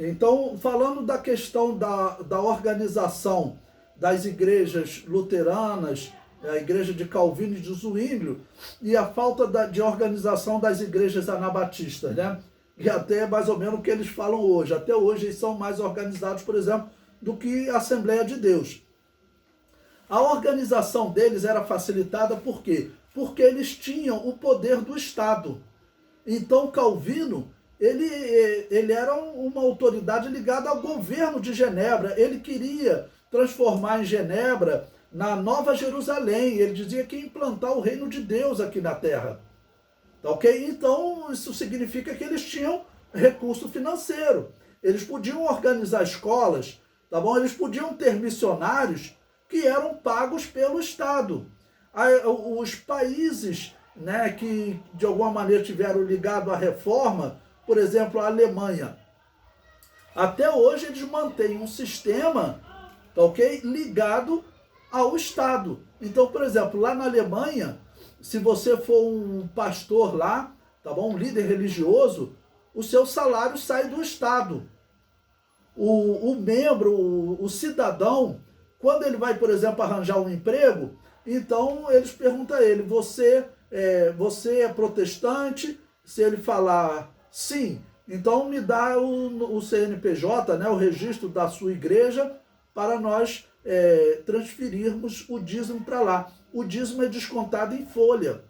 Então, falando da questão da organização das igrejas luteranas, a igreja de Calvino e de Zwinglio, e a falta de organização das igrejas anabatistas, né? E até mais ou menos o que eles falam hoje. Até hoje eles são mais organizados, por exemplo, do que a Assembleia de Deus. A organização deles era facilitada por quê? Porque eles tinham o poder do Estado. Então Calvino, ele era uma autoridade ligada ao governo de Genebra. Ele queria transformar em Genebra na Nova Jerusalém. Ele dizia que ia implantar o reino de Deus aqui na Terra. Tá ok? Então isso significa que eles tinham recurso financeiro. Eles podiam organizar escolas, tá bom? Eles podiam ter missionários que eram pagos pelo Estado. Os países, né, que de alguma maneira tiveram ligado à reforma, por exemplo, a Alemanha, até hoje eles mantêm um sistema, tá ok, ligado ao Estado. Então, por exemplo, lá na Alemanha, se você for um pastor lá, tá bom, um líder religioso, o seu salário sai do Estado. O membro, o cidadão, quando ele vai, por exemplo, arranjar um emprego, então eles perguntam a ele, você é protestante? Se ele falar sim, então me dá o CNPJ, né, o registro da sua igreja, para nós transferirmos o dízimo para lá. O dízimo é descontado em folha.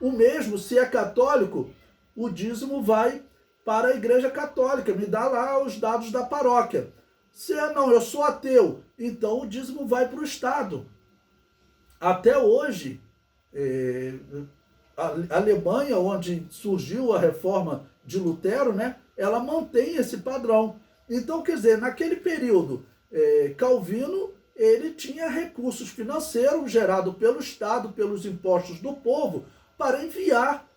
O mesmo, se é católico, o dízimo vai para a igreja católica, me dá lá os dados da paróquia. Se não, eu sou ateu, então o dízimo vai para o Estado. Até hoje, a Alemanha, onde surgiu a reforma de Lutero, né, ela mantém esse padrão. Então, quer dizer, naquele período, Calvino, ele tinha recursos financeiros gerados pelo Estado, pelos impostos do povo, para enviar,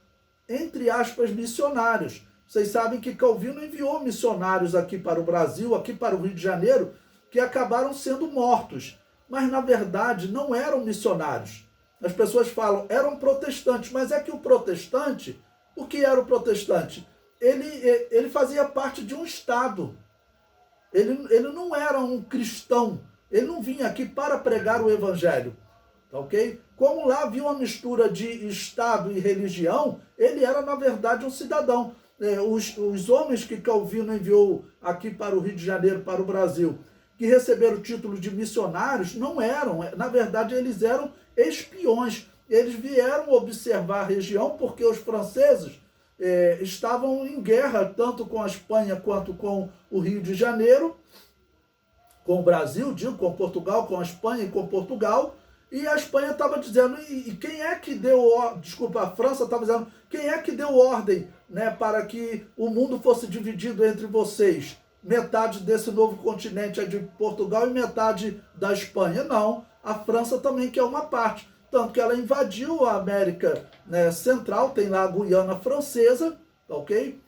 entre aspas, missionários. Vocês sabem que Calvino enviou missionários aqui para o Brasil, aqui para o Rio de Janeiro, que acabaram sendo mortos. Mas, na verdade, não eram missionários. As pessoas falam, eram protestantes, mas é que o protestante, o que era o protestante? Ele fazia parte de um Estado. Ele não era um cristão. Ele não vinha aqui para pregar o Evangelho. Tá ok? Como lá havia uma mistura de Estado e religião, ele era, na verdade, um cidadão. Os homens que Calvino enviou aqui para o Rio de Janeiro, para o Brasil, que receberam o título de missionários, não eram. Na verdade, eles eram espiões. Eles vieram observar a região porque os franceses estavam em guerra, tanto com a Espanha quanto com o Rio de Janeiro, com o Brasil, digo, com Portugal, com a Espanha e com Portugal, e a Espanha estava dizendo, e quem é que deu, desculpa, a França estava dizendo, quem é que deu ordem, né, para que o mundo fosse dividido entre vocês? Metade desse novo continente é de Portugal e metade da Espanha. Não, a França também quer uma parte. Tanto que ela invadiu a América, né, Central, tem lá a Guiana Francesa, ok?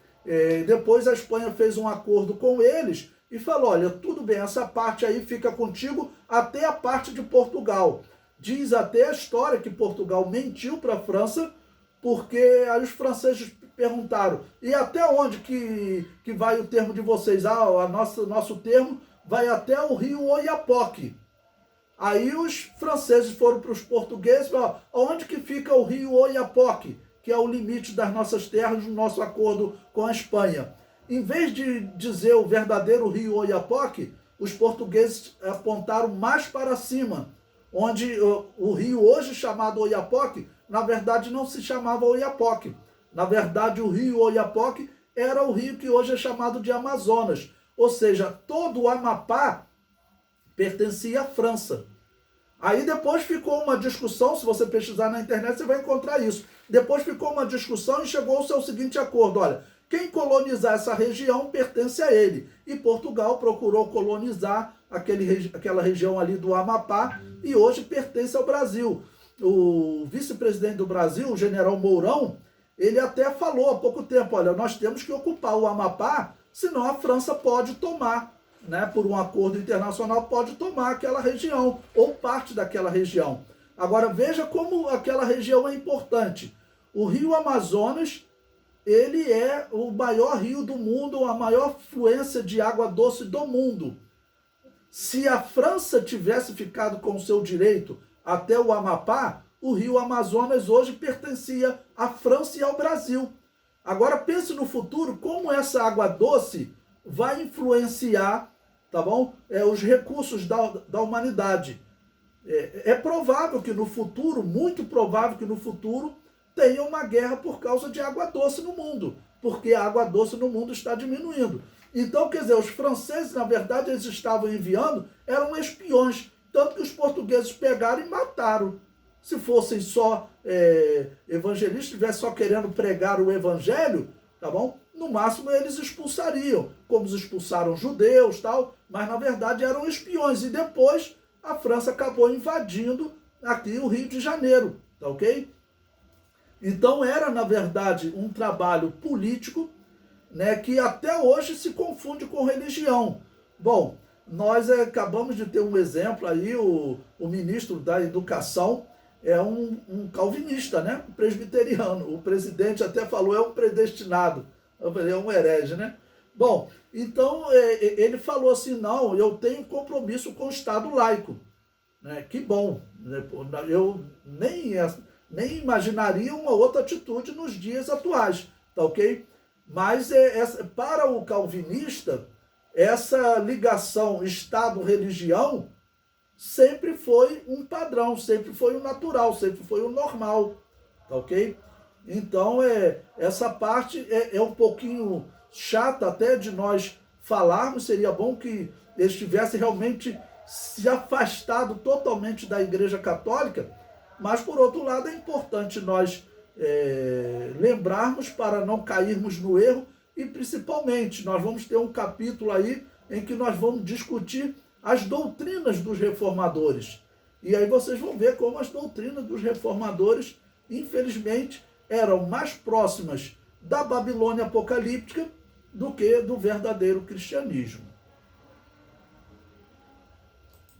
Depois a Espanha fez um acordo com eles e falou, olha, tudo bem, essa parte aí fica contigo até a parte de Portugal. Diz até a história que Portugal mentiu para a França, porque aí os franceses perguntaram, e até onde que vai o termo de vocês? Nosso termo vai até o rio Oiapoque. Aí os franceses foram para os portugueses e falaram, onde que fica o rio Oiapoque, que é o limite das nossas terras no nosso acordo com a Espanha? Em vez de dizer o verdadeiro rio Oiapoque, os portugueses apontaram mais para cima, onde o rio hoje chamado Oiapoque, na verdade não se chamava Oiapoque. Na verdade o rio Oiapoque era o rio que hoje é chamado de Amazonas. Ou seja, todo o Amapá pertencia à França. Aí depois ficou uma discussão, se você pesquisar na internet você vai encontrar isso. Depois ficou uma discussão e chegou-se ao seguinte acordo, olha, quem colonizar essa região pertence a ele. E Portugal procurou colonizar aquela região ali do Amapá e hoje pertence ao Brasil. O vice-presidente do Brasil, o general Mourão, ele até falou há pouco tempo, olha, nós temos que ocupar o Amapá, senão a França pode tomar, né, por um acordo internacional, pode tomar aquela região, ou parte daquela região. Agora veja como aquela região é importante. O rio Amazonas, ele é o maior rio do mundo, a maior fluência de água doce do mundo. Se a França tivesse ficado com o seu direito até o Amapá, o rio Amazonas hoje pertencia à França e ao Brasil. Agora pense no futuro como essa água doce vai influenciar, tá bom? Os recursos da humanidade. É provável que no futuro, muito provável que no futuro, tenha uma guerra por causa de água doce no mundo, porque a água doce no mundo está diminuindo. Então, quer dizer, os franceses, na verdade, eles estavam enviando, eram espiões, tanto que os portugueses pegaram e mataram. Se fossem só evangelistas, estivessem só querendo pregar o evangelho, tá bom? No máximo eles expulsariam, como expulsaram judeus, tal, mas na verdade eram espiões. E depois a França acabou invadindo aqui o Rio de Janeiro, tá ok? Então era, na verdade, um trabalho político, né, que até hoje se confunde com religião. Bom, nós acabamos de ter um exemplo aí, o ministro da Educação é um calvinista, né, um presbiteriano. O presidente até falou, é um predestinado. Eu falei, é um herege, né? Bom, então ele falou assim, não, eu tenho compromisso com o Estado laico. Né? Que bom, eu nem imaginaria uma outra atitude nos dias atuais, tá ok? Mas para o calvinista, essa ligação Estado-religião sempre foi um padrão, sempre foi o natural, sempre foi o normal, tá ok? Então, essa parte é um pouquinho chata até de nós falarmos, seria bom que eles tivessem realmente se afastado totalmente da Igreja Católica, mas, por outro lado, é importante nós lembrarmos para não cairmos no erro e, principalmente, nós vamos ter um capítulo aí em que nós vamos discutir as doutrinas dos reformadores. E aí vocês vão ver como as doutrinas dos reformadores, infelizmente, eram mais próximas da Babilônia apocalíptica do que do verdadeiro cristianismo.